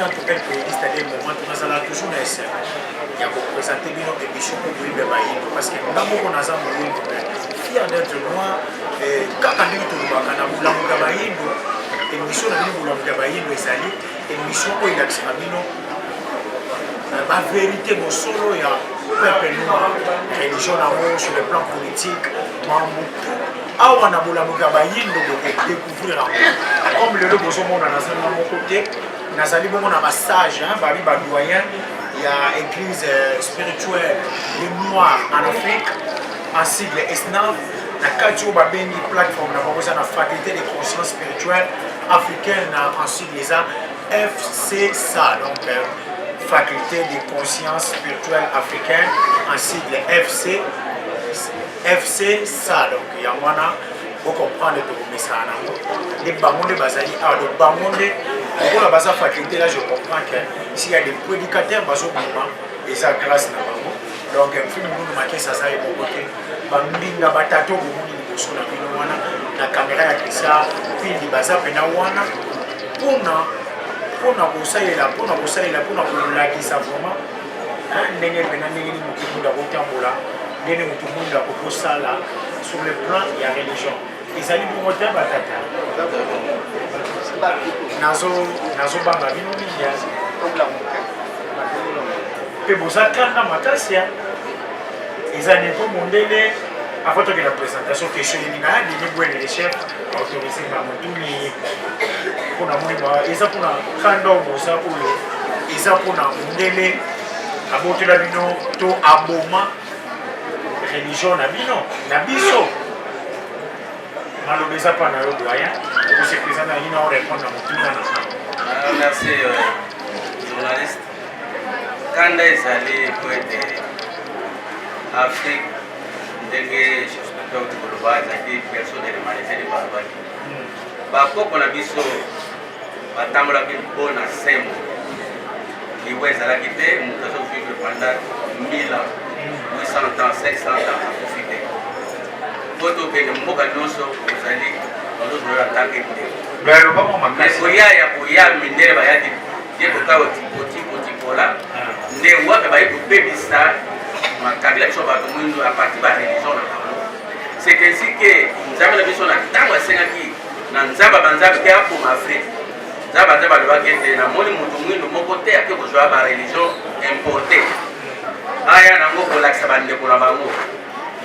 étant tout un playlist à des moments, nous allons toujours essayer de présenter une émission pour vous parce que nous avons fier d'être moi, quand on dit que nous avons émission émission où il a la vérité mon solo il y a peuple noir religion sur le plan politique on a découvrir comme le logo monde dans mon côté nazali bongo na passage bali ba doyen il y a église spirituelle des noirs en Afrique en sigle ESNAF na kati ba bengi plateforme na bakoza na faculté de conscience spirituelle africaine en sigle les FCSA donc faculté de conscience spirituelle africaine en sigle FCSA donc il y a wana pour comprendre tout ça les bangonde bazali de bangonde pour la base faculté là je comprends que s'il y a des prédicateurs baso bima et ça grâce na bango donc un film nous marqué ça ça est bon côté bambinga batato bomuni liboso na bino wana na caméra ya kisa puis di baza pena wana pona kosalela kolakisa vraiment ndenge pena ndenge ni mutu da kotambola ndenge mutu munda kokosala sur le plan ya religion ezali bongote batata nazo banga bino mingi mpe bozakanga makasi eza nivo mondele avant que la présentation question elinga dini bwene le chef autorisé na motuni mpona moyeba eza mpona kanda oboza oyo eza mpona mondele abotela bino to aboma religion na bino na biso maloba eza mpa na yo doyen okose présente na bino orépondre na motuna na merci journaliste kanda ezali po ete Afrique ndenge suspecte koloba ezalaki personne remanese de balobaki bakoko na biso batambolaki mpo na sembo liwa ezalaki te moto azovivre pendant 1000 ans 800 ans 700 ans akofite po tokende mboka nyonso ozali ozozola ntanke te koya ya koya mindele bayaki ye koka otipola nde wape baye kopebisa makabila biso bato mwindo a partir ba religion na bango c'est ainsi que nzambe na biso na ntango asengaki na nzamba banzambe ke akoma Afrique nzamba balobaki ete namoni moto mwindo moko te ake kozwa ba religion importé aya nango kolakisa bandeko na bango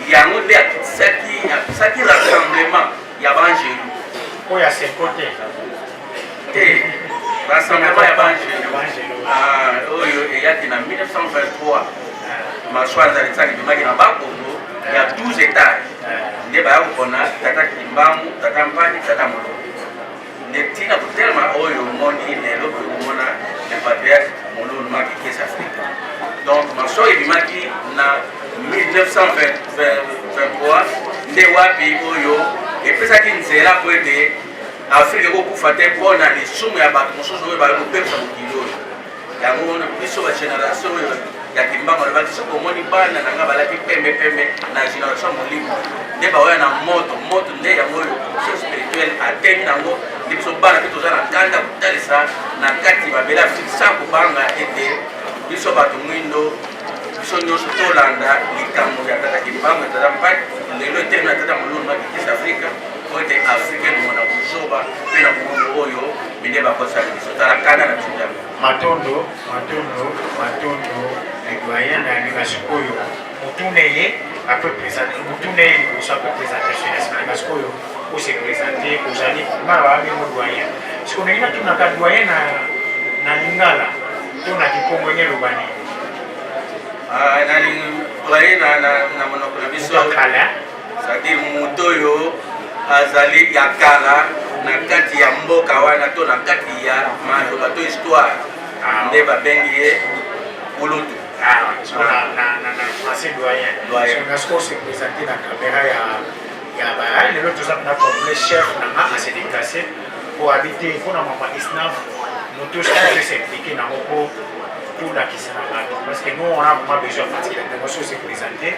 yango nde akisaki rassemblement ya bangelu oyo asenkote te rassemblement ya bangelu oyo eyaki na 1923 maswa azalisaki bimaki na bakongo ya 12 étages nde baya kopona tata kimbamu tata mpani tata molongo nde ntina kotelema oyo omoni lelo bokomona le patriarche mololo maki kesa afrika donc maswa ebimaki na 1923 nde wapi oyo epesaki nzela po ete afrika ekokufa te mpona lisumu ya bato mosusu oyo baye kopekisa mokili oyo yango biso bagénération oyo ya kimbango alobaki soki omoni bana nanga balaki pembe na génération molimo nde baoya na moto nde yango oyo so spirituel ateni nango nde biso bana mpe toza na kanda kotalisa na kati babela afrique sans kobanga ete biso bato mwindo biso nyonso tolanda likambo ya tata kimbango ya tata mpaki lelo eteni na tata molulu makikisa afrika po ete afrika ekomona kozoba mpe na komongo oyo minde bakosala biso tala kanda na biso jambo matondo doyen na linga sikoyo mutune ye peut présenter mutune ye ça peut présenter sur l'espace sikoyo pour se présenter ozali mara mo doyen siko nina tuna ka doyen na lingala tuna kikongo nye lobani na doyen na monoko na biso kala c'est-à-dire mutoyo azali ya kala na kati ya mboka wana to na kati ya maloba to histoire nde babengi ye ulutu français doyen on se présenter la caméra ya ba lelo toza na comme chef na se déplacer pour habiter pour na mama isnaf moto s'impliquer na moko pour la kisana parce que nous on a vraiment besoin de fatiguer de se présenter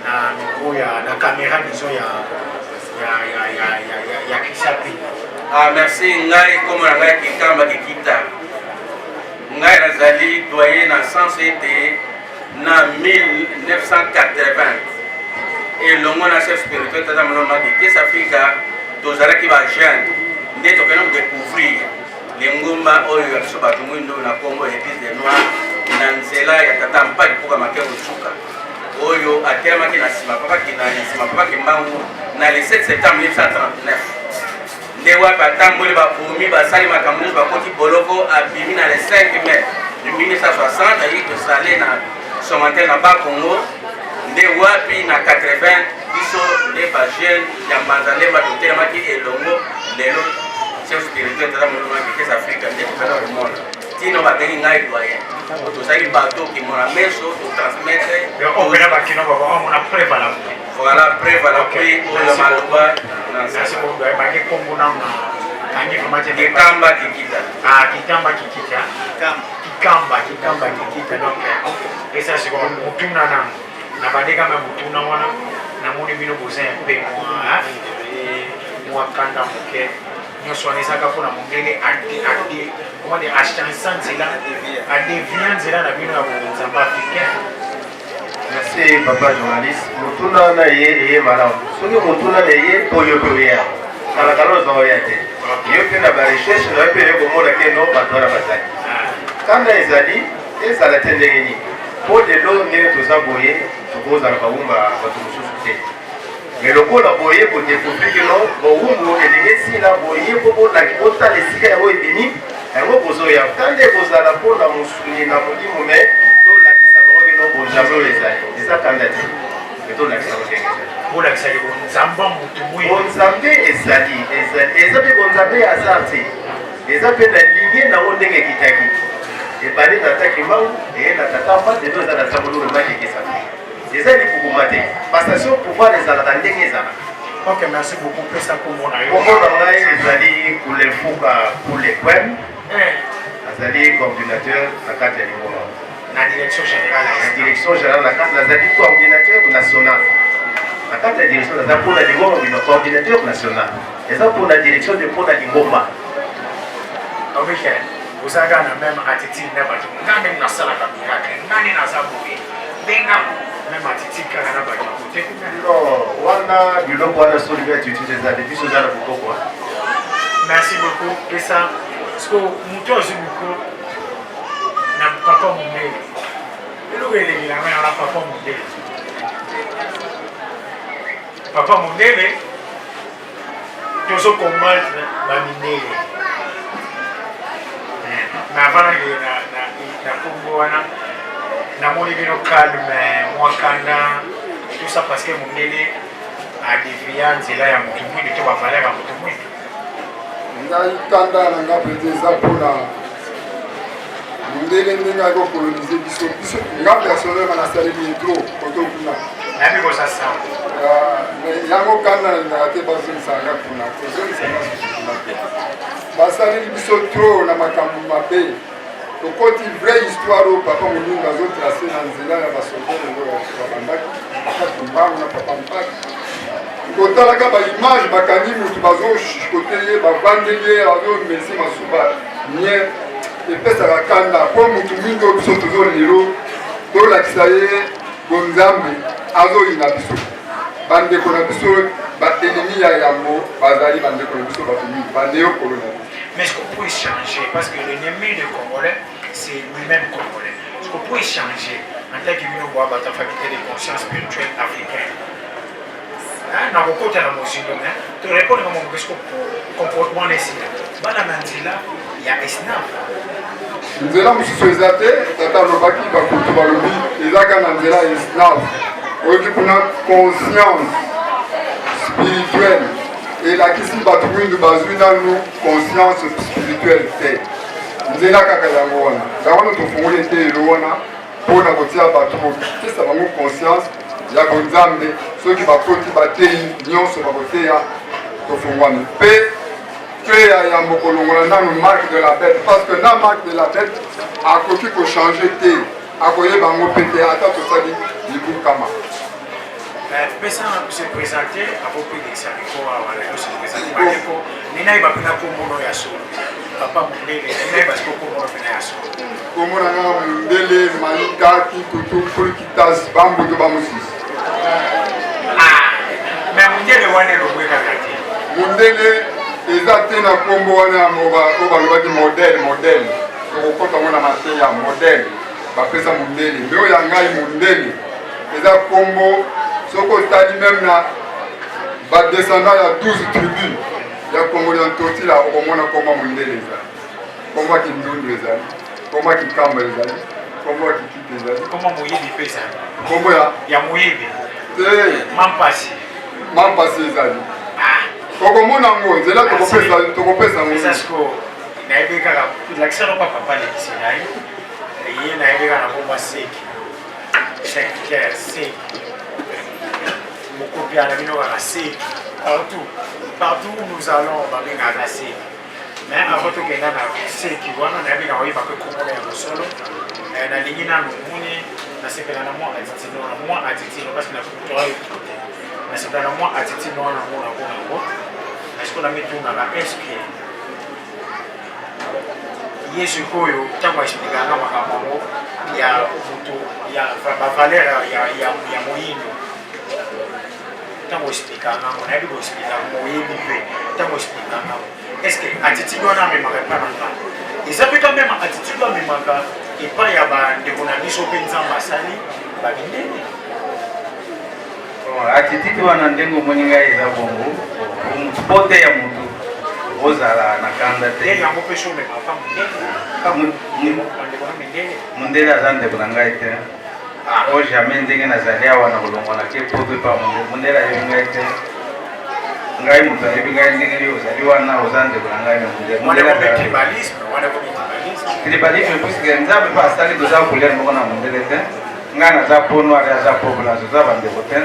na micro ya na caméra disons ya kisapi merci ngai comme ngai kikamba kikita ngai nazali doyen na sens ete na 1980 elongo na chef spirituel tata moloma kikes afrika tozalaki bajeune nde tokenda kodécouvrir lingomba oyo ya biso bato mwindo na kongo église de noir na nzela ya tata mpaki mpoka make kocuka oyo atelemaki na nsima papaki mbangu na le 7 septembre 1939 nde wapi atamboli babomi basali makambo nyonso bakoti boloko abimi na le 5 mai 1960 ayi tosale na somantel na bakongo nde wapi na 80 biso nde bajeune ya mbanza nde bato otelemaki elongo lelo chef spirituel tata moloma kikes afrika nde tokana komona tino babengi ngai doyen tozali bato okimona meso totransmettre voilà preuve à l'appui oyo maloba kikamba kikita donc esa siko mutuna na badeka ma mutuna wana na moni bino boza mpe mwakanda moke nyonso wana ezaka mpona mondele achansa nzela adevia nzela na bino ya bonzamba africain. Merci papa journaliste. Mutuna na ye malamu. Soki mutuna na ye toyotoya. Kala kala zo yate. Yo pe na ba recherche na pe yo komona keno batwana bazali. Kanda ezali ezala tendenge ni. Po de lo ne tozaboye tokoza na babumba batu mususu te. Mais lokola boye ko découvrir que non bowumbu elingi la boye ko bona kota lesika ya oyo bini. Yango bozo ya kande kozala pona musuni na mulimu me bonzambe ezali eza mpe bonzambe ya azarte eza mpe na linie nango ndenge ekitaki ebale na taki mbangu eye na tata mpa dedo eza na ntango lolo makekesa eza likukuma te passation pouvoir ezalaka ndenge ezalaka. Ok, merci beaucoup. Pesa komona yo. Komona ngai ezali kulefuka kulekwem azali coordinateur na kati ya lingoma na direction générale na kati nazali coordinateur national na kati ya direction naza mpona lingoma bino coordinateur national eza mpona direction de mpona lingoma obike ozalaka na même attitude na bato ngani nasalaka miracle ngani naza boye benga même attitude kaka na bato kote wana biloko wana solibi attitude ezali biso eza na bokoko. Merci beaucoup pesa parce que moto azwi mikro na papa mondele eloko elekelanga na papa mondele tozokombattre bamindele mais avant na kongo wana namoni bino calme mwakanda tout ça parce que mondele adevia nzela ya motu mwindu to bavaleur ya motu mwindu ngai kanda na nga mpenza eza mpona mondele ndenge akokolonize biso nga personnelma nasaleli etro kotokuna nayebi kozasa yango kanda nalingaka te bazomisanga kuna kozomisanga kuna te basaleli biso tro na makambo mabe tokoti vraie histoire oyo papa moninga azotrace na nzela ya basodere oyo babandaki kati mbangu na papa mpaki kotalaka baimage bakangi mutu bazokote ye bavandeli ye azomesi masuba nie epesaka kanda mpo mutu mingi oyo biso tozo lelo tolakisa ye bonzambe azoyina biso bandeko na biso baenemi ya yambo bazali bandeko na biso bato mingi bandeyokolo na biso. Mais est-ce qu'on peut échanger? Parce que l'ennemi des Congolais, c'est lui-même Congolais. Est-ce qu'on peut échanger en tant que nous voit la faculté de conscience spirituelle africaine? Na kokota na mozindo mais tu réponds comment est-ce que comportement ici bana manzila ya esnaf nzela mosusu eza te tata alobaki bakutu balobi ezaka na nzela esnaf oyoki kuna conscience spirituelle elakisi bato mwindu bazwi nanu conscience spirituelle te nzela kaka yango wana yango tofungoli ete elo wana mpona kotia bato kopesa bango conscience ya bonzambe soki bakoti bateyi nyonso bakoteya tofungwami mpe ya yambo kolongola nanu marque de la bête parce que na marque de la bête akoki kochange te akoyeba yango mpe te ata tosali libukama. Pesa se présenter à vos pays d'examiko à la se présenter par les nina ibapina komono ya solo papa Mundele naye parce que komona pena ya so komona nga Mundele Maïka Kikutu Pulikitas Bambuto Bamusisi mais Mundele wana elongwe kaka te Mundele eza te na kombo wana oyo balobaki modele okokota ngo na mate ya modele bapesa Mundele me oyo ya ngai Mundele eza kombo soki otali meme na badescendant ya 12 tribu ya Kongo ya Ntotila okomona kombo Mundele ezali kombo ya Kindundu ezali kombo ya Kikamba ezali kombo ya Kikiti ezali kombo moyebi mpe ezali kombo ya moyebi te mampasi ezali okomona ngo nzela tokopesa ngo nayebi kaka lakisa lopa papa lekisi na ye ye nayebi kaka na kombo seki seki mokopiana bino kaka seki partout où nous allons babengaka seki mais avant tokenda na seki wana nayebi kaka oyeba mpe komona ya mosolo nalingi nanu moni nasepela na mwa atitino parce que nasepela na mwa atitino wana mona konango nasikola mitungaka eske ye sikoyo ntango aexplikanga makambo yango ya moto ya bavaleur ya moyindo ntango explikanga ngo nayebi koexplikanga moyebi mpe ntango explikanga ngo eske attitude wana amemaka epa na nga eza mpe quand même attitude amemaka epai ya bandeko na biso mpe nzambe asali babindeni attitude wana ndenge omoni ngai eza bongo po te ya motu ozala na kanda te yango mpe so omemaka Mundele aza ndeko na ngai te o jamais ndenge nazali awa na kolongwana ke poto epa Mundele ayebi ngai te ngai moto ayebi ngai ndenge ozali wana oza ndeko na ngai tribalisme puisque nzambe mpe asali toza couleur moko na Mundele te ngai naza po noir aza po blanc toza bandeko te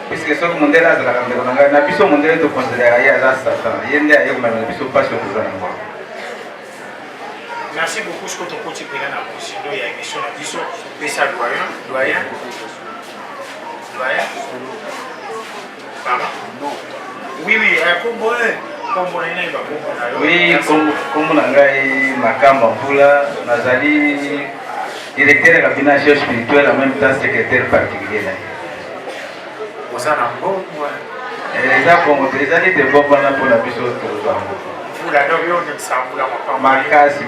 puisque soki Mundele azalaka ndeko na ngai na biso Mundele tokonsideraka ye aza satan ye nde aye komemela biso mpasi oyo toza nango. Merci beaucoup ce que tu continues à la position de l'émission de Bisso. Pessa doyen. Pardon? Oui, comme na ngai Makamba Mpula nazali directeur ya cabinet spirituel en même temps secrétaire particulier na ye. Ozana mbongo. Eza bongo ezali te bongo na mpona biso tozwa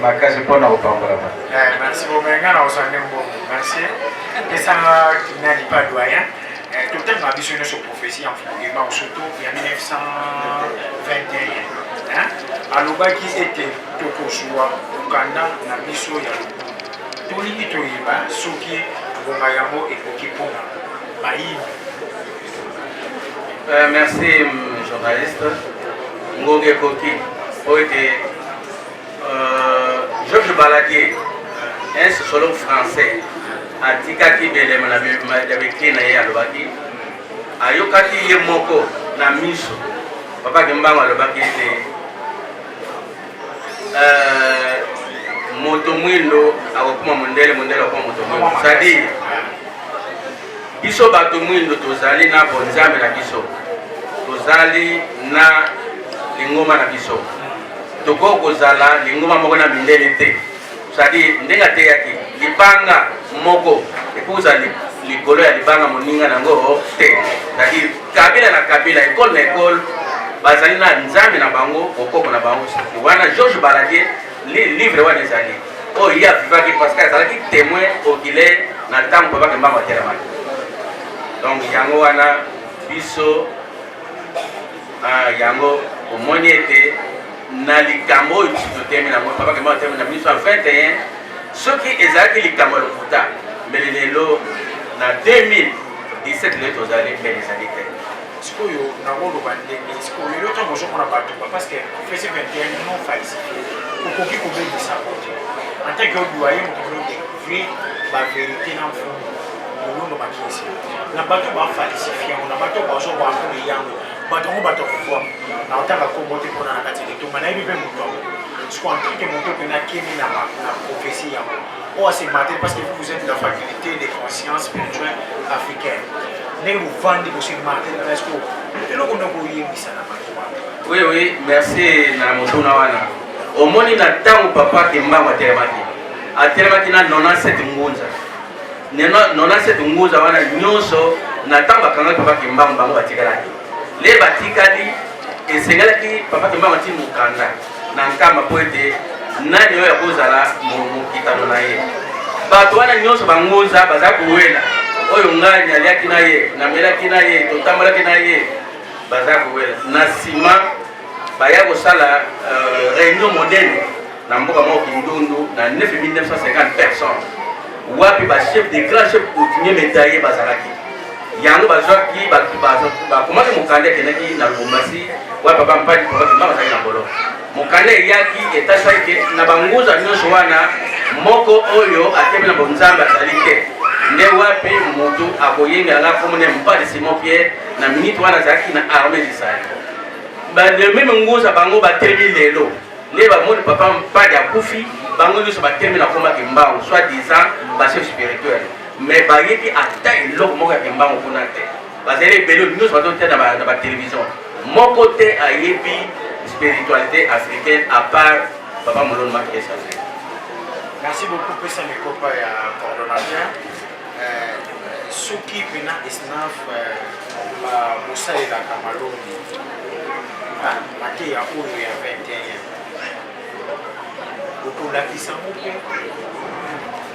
makasi mpona kopambola. Merci beaucoup. Merci. Pesanga kinani pas doyen. Total ma vision sur prophétie en fondement surtout en 1921. Aloba qui était tokoshua ukanda na biso ya tolingi toyiba soki bonga yango ekoki pona bayini. Merci journaliste Ngoge Koki. Georges Baladier, un sociologue français, a dit qu'il y a ayokaki ye moko na miso papa Kembango alobaki ete moto mwindo akokuma Mundele akokuma moto mwindo c'est-à-dire biso bato mwindo tozali na bonzambe na biso tozali na lingoma na biso toko kozala lingoma moko na mindele te c'est-à-dire ndenga te yaki libanga moko ekozali likolo ya libanga moninga nango te c'est-à-dire kabila na kabila école na école bazali na nzambe na bango okoko na bango wana Georges Baladier livre wana ezali oyo ye avivaki parce que azalaki témoin oculaire na ntango papa Kembango atelemaki donc yango wana biso yango omoni ete na likambo oyo totemi nango papa Kembango atelemi na 1921 soki ezalaki likambo ya lokuta mbele lelo na 2017 lelo tozali mbele ezali te sikoyo nakoloba ndenge sikoyo lelo ntango ozomona bato parce que fesi 21 non falsifié okoki kobebisa kote en tant que doyen moto découvrir bavérité na mfumu molondo makisi na bato bafalsifie yango na bato bazobakole yango bato yango bato kokwa na otanga kombo te mpona na kati ya litomba nayebi mpe moto yango siko en tant que moto mpe nakemi na prophétie yango oyo asemate parce que vous êtes la faculté de conscience spirituelle africaine ndenge bovandi bosemate eske eloko ndenge oyebisa na bato wana. Oui, merci na motuna wana omoni na tango papa kimbango atelemaki na 97 ngunza 97 ngunza wana nyonso na tango bakangaki papa kimbango bango batikalaki le batikali esengelaki papa kimbango ti mokanda na nkamba po ete nani oyo akozala mokitano na ye bato wana nyonso bangunza baza kowela oyo ngai naliaki na ye namelaki na ye totambolaki na ye baza kowela na nsima baya kosala réunion monene na mboka moko kindundu na 9950 personnes wapi bachef de grand chef coutumier médaillé bazalaki yango bazwaki bakomaki mokanda ekendaki na Lubumbashi wapi papa mpadi papa kimbango azalaki na ngolo mokanda eyaki etasaki ke na banguza nyonso wana moko oyo atemi na bonzambe azali te nde wapi motu akoyengelanga komone mpadi Simon Pierre na minute wana azalaki na armée d'Israël le même nguza bango batelemi lelo le bamoni papa mpadi akufi bango nyonso batelemi na komba kimbango soit disant bachef spirituel mais bayebi ata eloko moko ya kimbango kuna te bazali ebele nyonso bazote na batelevizio moko te ayebi spiritualité africaine à part papa Moloni Makesa. Merci beaucoup pour ça mes copains et coordonnateurs. Soki pena isnaf Moussa et la Camaloni. Maté ya oyo ya 21. Beaucoup la qui s'en occupe.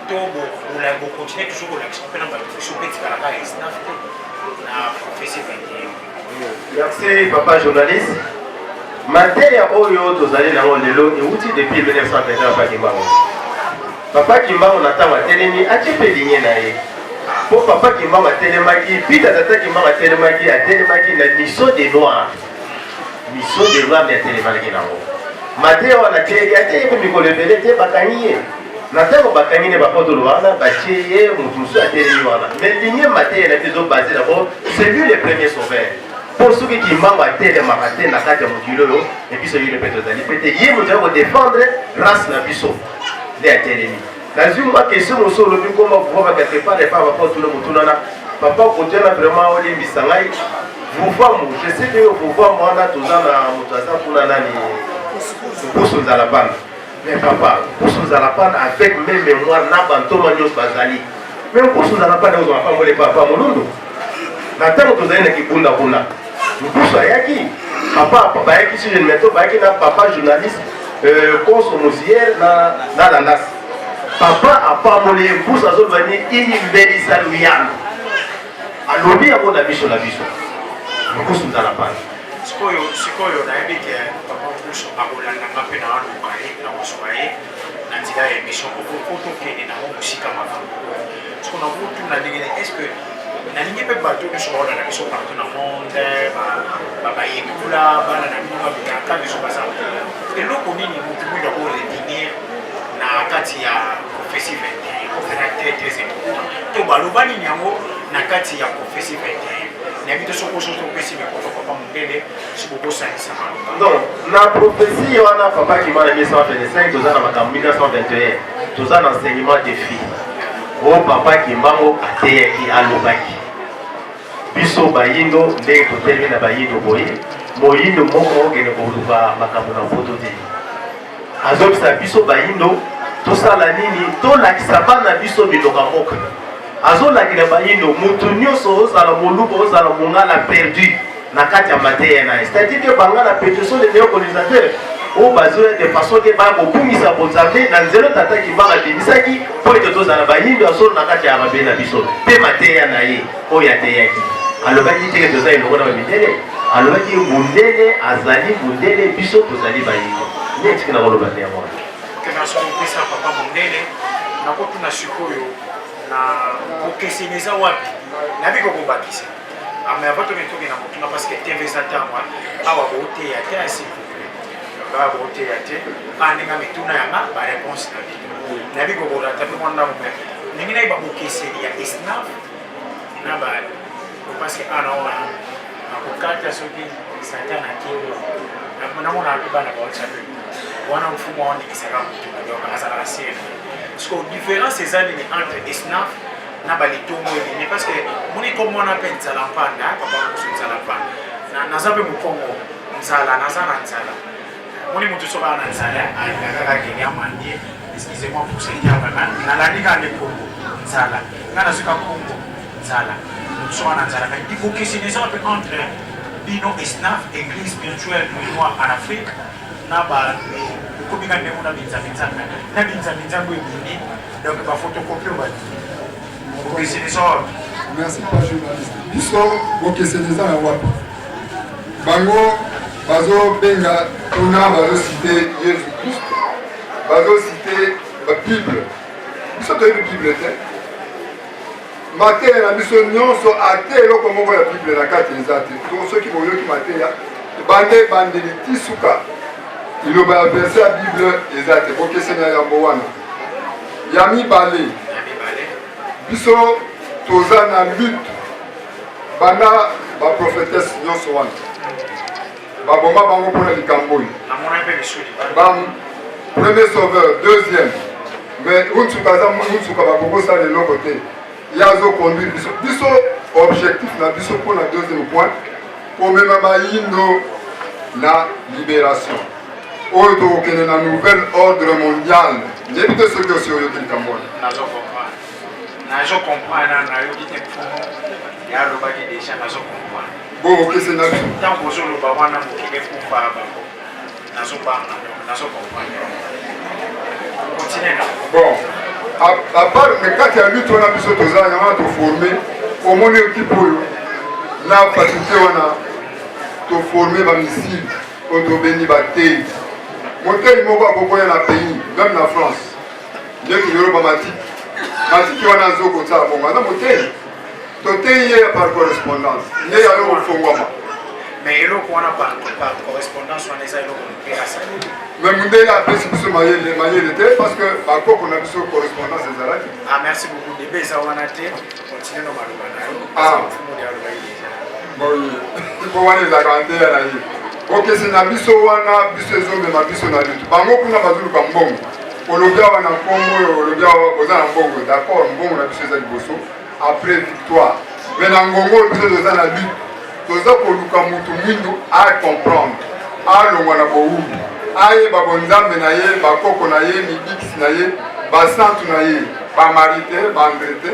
Tobo on la continuer toujours la qui pena ba soki tika la isnaf na professeur 21. Merci papa journaliste. Mateya oyo tozali nango lelo euti depuis 1921 papa Kimbango. Papa Kimbango na ntango atelemi atie ligne na ye. Po papa Kimbango atelemaki pita tata Kimbango atelemaki na mission des noirs. Mission des noirs mais atelemaki nango. Mateya wana teli atelemi mikolo ebele te bakangi ye. Na ntango bakangi ne bapotolo wana batie ye motu mosusu atelemi wana. Mais ligne Mateya na biso basé d'abord c'est lui le premier sauveur. Pour ceux qui m'ont atteint les maratins dans la carte de Moutilo, et puis celui de Pétozali, peut-être hier, nous devons défendre grâce à la puissance des attelés. Dans une question, nous sommes le comment pouvoir quelque part les femmes à tout le monde. Papa, quand on a vraiment eu les bisangaï, vous voyez, je sais que vous voyez, moi, on a tous un moutassa pour l'année, pour sous à la panne. Mais papa, pour sous à la panne, avec même mémoire, n'a pas Tomanios Bazali. Même pour sous à la panne, nous n'avons pas volé papa Molondo. Nathan, vous avez qui bunda bunda. Mpusu ayaki papa bayaki si je ne mettons bayaki na papa journaliste consomosière na landas papa apamoli mpusu azobani ini mbeli saluyana alobi yango na biso mpusu nzala pana sikoyo nayebi ke papa mpusu akolandanga mpe na waluka ye na kozwa ye na nzela ya émission otokende nango mosika makambo siko na kotuna ndenge est-ce que nalingi mpe bato nyonso baolanda biso partout na monde bayekula bana na bino babikaka biso baza eloko nini motu mwinda koretenir na kati ya prophétie 21 ofera très très important to baloba nini yango na kati ya prophétie 21 nayebi te soko soso topesi mikoto papa mondele sikokosalisa maloba donc na prophétie wana papa kimana 1925 toza na makambo 1921 toza na enseignement des filles o papa Kimbango ateyaki alobaki biso bayindo ndenge totelemi na bayindo boye moyindo moko okende koluka makambo na poto te azobisa biso bayindo tosala nini tolakisa bana biso bilonga mboka azolakila bayindo mutu nyonso ozala moluba ozala mongala perdu na kati ya mateya na ye c'est-à-dire que bangala perdu sont les néocolonisateur oyo bazwi de façon ke baya kobungisa bonzambe na nzela tata Kimbango abimisaki mpo ete tozala bayindo asolo na kati ya mabe na biso mpe mateya na ye oyo ateyaki alobaki teke toza elongo na bamindele alobaki mundele azali mundele biso tozali bayindo nde etiki na koloba nde yango wana kenasopesa papa mondele nakotuna sikoyo na bokeseni eza wapi nayebi kokobakisa mais avant toke na motuna parce que tv eza ntango awa booteya te asiku baboteya te ndenge mituna yanga baréponse na bino nayebi kokolata mpe mwana ndako me ndenge nayeba bokeseni ya isnaf na bale parce que ana wana nakokata soki satan akino namona mpe bana bawhatsapp wana mfumu awandikisaka motuna donc azalaka sene parce que différence eza nini entre isnaf na balitongo elini parce que moni ko mwana mpe nzala mpanda papa mosu nzala mpanda naza mpe mokongo nzala naza na nzala moni moto so ba na nzala akaka kenya mandi excusez-moi pour ce dire na la liga de Congo nzala ngana suka Congo nzala moto so na nzala il faut que c'est des entre bino esnaf église spirituelle noire en Afrique na ba komika ndemo na binza ngwebini donc ba photocopie ba ok c'est des ordres. Merci pas journaliste biso ok c'est des ordres wapi bango bazo benga tuna bazo citer Jésus Christ bazo citer la Bible biso to Bible te mateya na biso nyonso ate eloko moko ya Bible na kati eza te to soki boyoki mateya bande bandeli ti suka iloba ya verse ya Bible eza te bokeseni ya yango wana ya mibale biso toza na lutte banda baprofetese nyonso wana baboma bango mpona likambo oyo premier sauveur deuxième mais unsuka aza unsuka bakokosala eloko te ye azoconduire biso objectif na biso mpona deuxième point komema bayindo na libération oyo tokokende na nouvel ordre mondial nyebi te soki osi oyoki likambo wana nayoki te mfumu yalobaki deja nazocomprendre bon okese na biso ntango ozoloba wana mokili ekufa bango nazobanga nazocomprendre continue na bon à part me kati ya lutte wana biso toza yango toforme omoni ekipe oyo na faculté wana toforme bamisile oyo tobeni batei motei moko akokoya na pays même na France ndenge yoloba matiki wana azokotala bongo aza motei totei ye par correspondance nde yayo kofongwama mais eloko wana par correspondance wana eza eloko mopekasa mais mundele apesi biso mayele te parce que bakoko na biso correspondance ezalaki merci beaucoup debe eza wana te continue no maloba nayo mfumu alobaki mpo wana ezalaka nteya na ye okese na biso wana biso ezomema biso na lutu bango kuna bazoluka mbongo olobi awa na nkombo oyo olobi awa boza na mbongo d'accord mbongo na biso eza liboso après victoire mais na ngongo oyo biso toza na lutte toza koluka mutu mwindu acomprendre alongwa na bowubu ayeba bonzambe na ye bakoko na ye mibikisi na ye basantu na ye bamarite bandrete